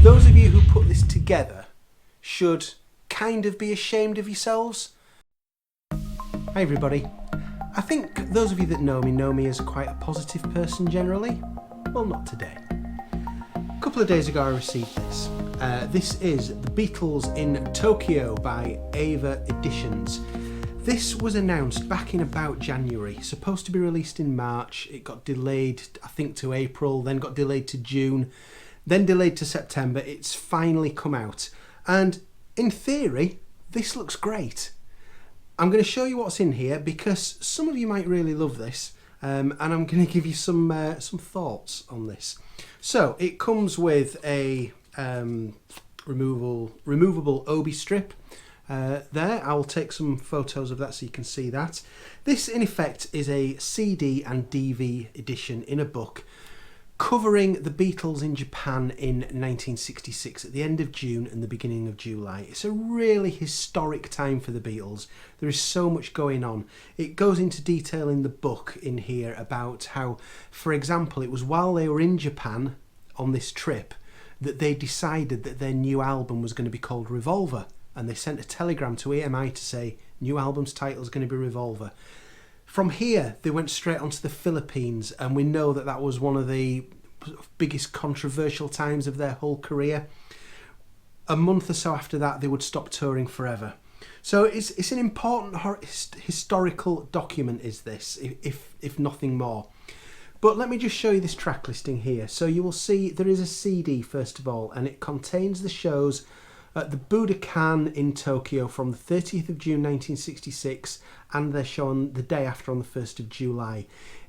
Those of you who put this together should kind of be ashamed of yourselves. Hi everybody. I think those of you that know me as quite a positive person generally. Well, not today. A couple of days ago I received this. This is The Beatles in Tokyo by AVA Editions. This was announced back in about January, supposed to be released in March. It got delayed, I think, to April, then got delayed to June, then delayed to September. It's finally come out. And in theory, this looks great. I'm going to show you what's in here because some of you might really love this, and I'm going to give you some thoughts on this. So it comes with a removable obi strip. There, I'll take some photos of that so you can see that. This, in effect, is a CD and DV edition in a book covering the Beatles in Japan in 1966 at the end of June and the beginning of July. It's a really historic time for the Beatles. There is so much going on. It goes into detail in the book in here about how, for example, it was while they were in Japan on this trip that they decided that their new album was going to be called Revolver. And they sent a telegram to EMI to say, new album's title is going to be Revolver. From here, they went straight onto the Philippines, and we know that that was one of the biggest controversial times of their whole career. A month or so after that, they would stop touring forever. So it's an important historical document, is this, if nothing more. But let me just show you this track listing here. So you will see there is a CD, first of all, and it contains the shows at the Budokan in Tokyo from the 30th of June 1966 and they're shown the day after on the 1st of July.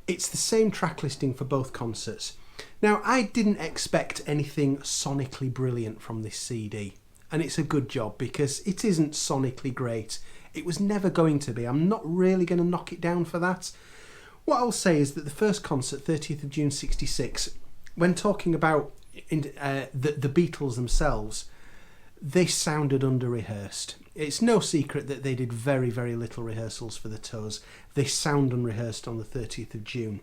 It's the same track listing for both concerts. Now, I didn't expect anything sonically brilliant from this CD, and it's a good job because it isn't sonically great. It was never going to be. I'm not really going to knock it down for that. What I'll say is that the first concert, 30th of June 66, when talking about the Beatles themselves, they sounded under-rehearsed. It's no secret that they did very, very little rehearsals for the tours. They sound unrehearsed on the 30th of June.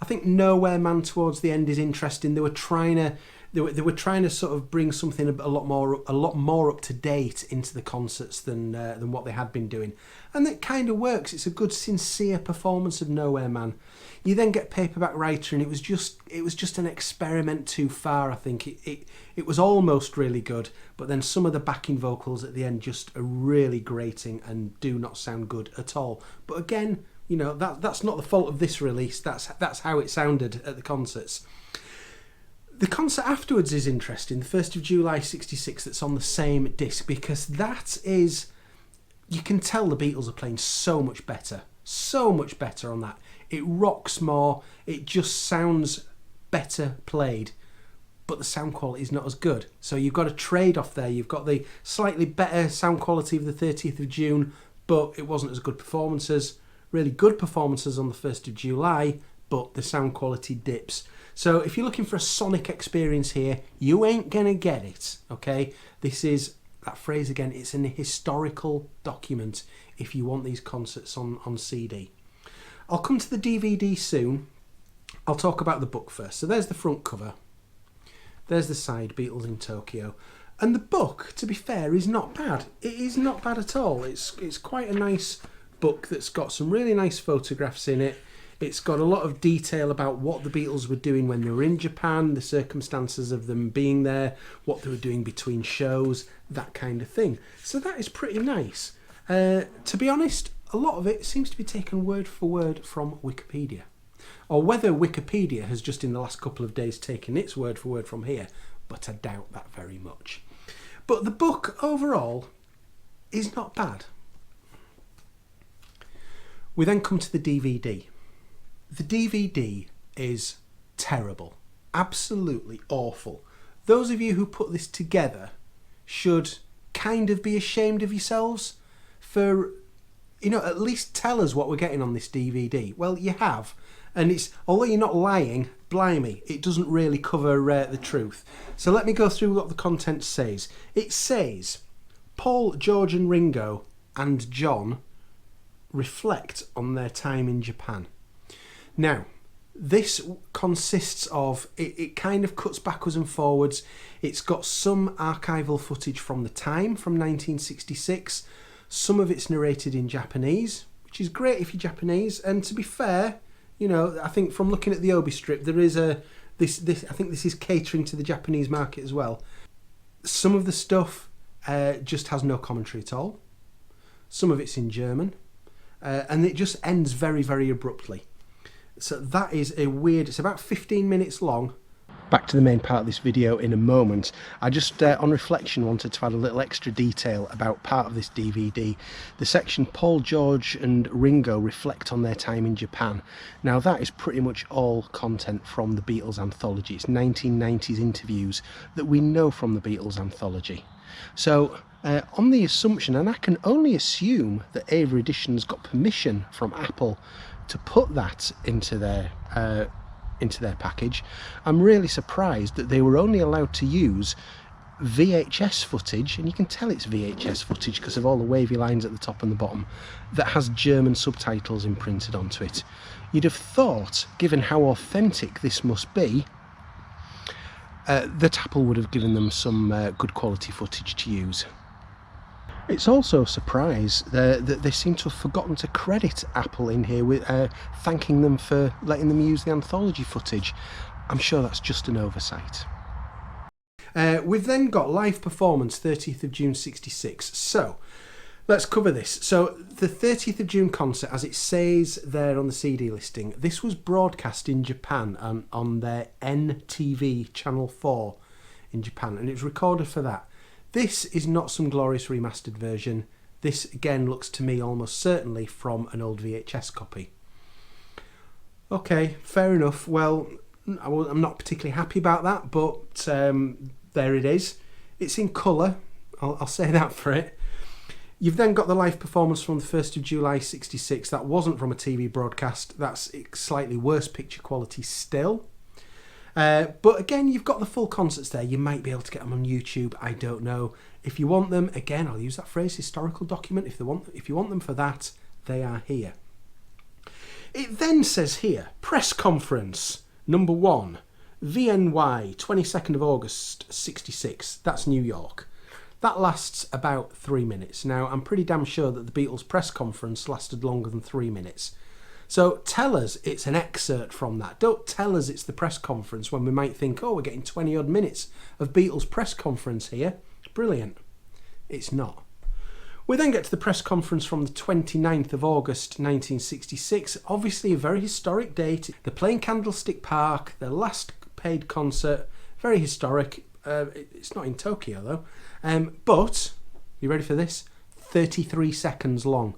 I think Nowhere Man towards the end is interesting. They were trying to sort of bring something a lot more up to date into the concerts than what they had been doing, and that kind of works. It's a good, sincere performance of Nowhere Man. You then get Paperback Writer, and it was just an experiment too far. I think it was almost really good, but then some of the backing vocals at the end just are really grating and do not sound good at all. But again, you know, that's not the fault of this release. That's how it sounded at the concerts. The concert afterwards is interesting, the 1st of July 66, that's on the same disc, because that is, you can tell the Beatles are playing so much better on that. It rocks more, it just sounds better played, but the sound quality is not as good. So you've got a trade-off there. You've got the slightly better sound quality of the 30th of June, but it wasn't as good performances. Really good performances on the 1st of July, but the sound quality dips. So if you're looking for a sonic experience here, you ain't gonna get it, okay? This is, that phrase again, it's an historical document if you want these concerts on CD. I'll come to the DVD soon. I'll talk about the book first. So there's the front cover. There's the side, Beatles in Tokyo. And the book, to be fair, is not bad. It is not bad at all. It's quite a nice book that's got some really nice photographs in it. It's got a lot of detail about what the Beatles were doing when they were in Japan, the circumstances of them being there, what they were doing between shows, that kind of thing. So that is pretty nice. To be honest, a lot of it seems to be taken word for word from Wikipedia. Or whether Wikipedia has just in the last couple of days taken its word for word from here, but I doubt that very much. But the book overall is not bad. We then come to the DVD. The DVD is terrible, absolutely awful. Those of you who put this together should kind of be ashamed of yourselves for, you know, at least tell us what we're getting on this DVD. Well, you have, and it's, although you're not lying, blimey, it doesn't really cover the truth. So let me go through what the content says. It says, Paul, George and Ringo and John reflect on their time in Japan. Now, This consists of, it kind of cuts backwards and forwards. It's got some archival footage from the time, from 1966. Some of it's narrated in Japanese, which is great if you're Japanese. And to be fair, you know, I think from looking at the Obi strip, there is I think this is catering to the Japanese market as well. Some of the stuff just has no commentary at all. Some of it's in German. And it just ends very, very abruptly. So that is a weird, it's about 15 minutes long. Back to the main part of this video in a moment. I just, on reflection, wanted to add a little extra detail about part of this DVD. The section Paul, George and Ringo reflect on their time in Japan. Now that is pretty much all content from the Beatles anthology. It's 1990s interviews that we know from the Beatles anthology. So on the assumption, and I can only assume that AVA Editions got permission from Apple to put that into their package, I'm really surprised that they were only allowed to use VHS footage, and you can tell it's VHS footage because of all the wavy lines at the top and the bottom, that has German subtitles imprinted onto it. You'd have thought, given how authentic this must be, that Apple would have given them some good quality footage to use. It's also a surprise that they seem to have forgotten to credit Apple in here with thanking them for letting them use the anthology footage. I'm sure that's just an oversight. We've then got live performance 30th of June 66. So let's cover this. So the 30th of June concert, as it says there on the CD listing, this was broadcast in Japan on their NTV Channel 4 in Japan, and it was recorded for that. This is not some glorious remastered version. This again looks to me almost certainly from an old VHS copy. Okay, fair enough. Well, I'm not particularly happy about that, but there it is. It's in colour, I'll say that for it. You've then got the live performance from the 1st of July 66. That wasn't from a TV broadcast. That's slightly worse picture quality still. But again, you've got the full concerts there. You might be able to get them on YouTube. I don't know. If you want them, again, I'll use that phrase, historical document. If you want them for that, they are here. It then says here, press conference number 1, VNY, 22nd of August 66. That's New York. That lasts about 3 minutes. Now, I'm pretty damn sure that the Beatles press conference lasted longer than 3 minutes. So tell us it's an excerpt from that. Don't tell us it's the press conference when we might think, oh, we're getting 20 odd minutes of Beatles press conference here. Brilliant. It's not. We then get to the press conference from the 29th of August 1966. Obviously a very historic date. They're playing Candlestick Park, their last paid concert. Very historic. It's not in Tokyo though. But, you ready for this? 33 seconds long.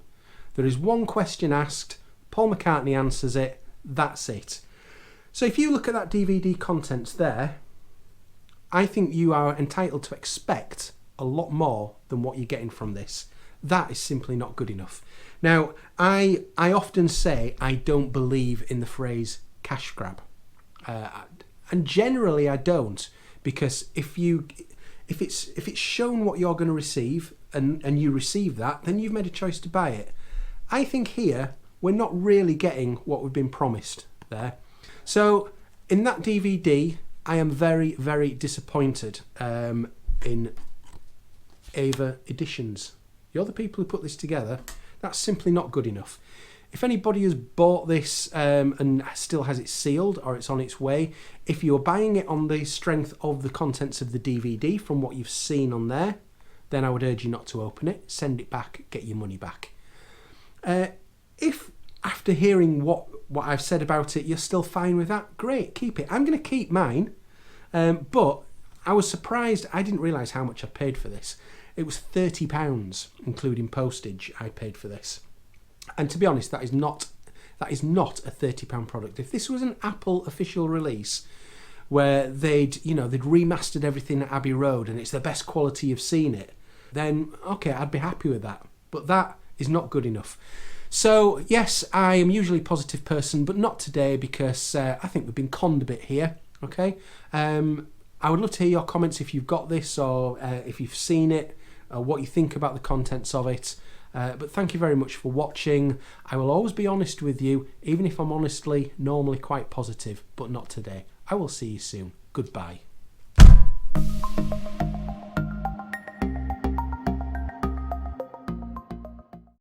There is one question asked. Paul McCartney answers it, that's it. So if you look at that DVD contents there, I think you are entitled to expect a lot more than what you're getting from this. That is simply not good enough. Now, I often say I don't believe in the phrase cash grab. And generally I don't, because if it's shown what you're going to receive and you receive that, then you've made a choice to buy it. I think here we're not really getting what we've been promised there. So in that DVD, I am very, very disappointed in AVA Editions. You're the people who put this together. That's simply not good enough. If anybody has bought this and still has it sealed or it's on its way, if you're buying it on the strength of the contents of the DVD from what you've seen on there, then I would urge you not to open it. Send it back, get your money back. If after hearing what I've said about it, you're still fine with that, great, keep it. I'm going to keep mine, but I was surprised. I didn't realise how much I paid for this. It was £30, including postage, I paid for this. And to be honest, that is not a £30 product. If this was an Apple official release where they'd remastered everything at Abbey Road and it's the best quality you've seen it, then okay, I'd be happy with that. But that is not good enough. So yes, I am usually a positive person, but not today because I think we've been conned a bit here. Okay, I would love to hear your comments if you've got this or if you've seen it, what you think about the contents of it. But thank you very much for watching. I will always be honest with you, even if I'm honestly normally quite positive, but not today. I will see you soon. Goodbye.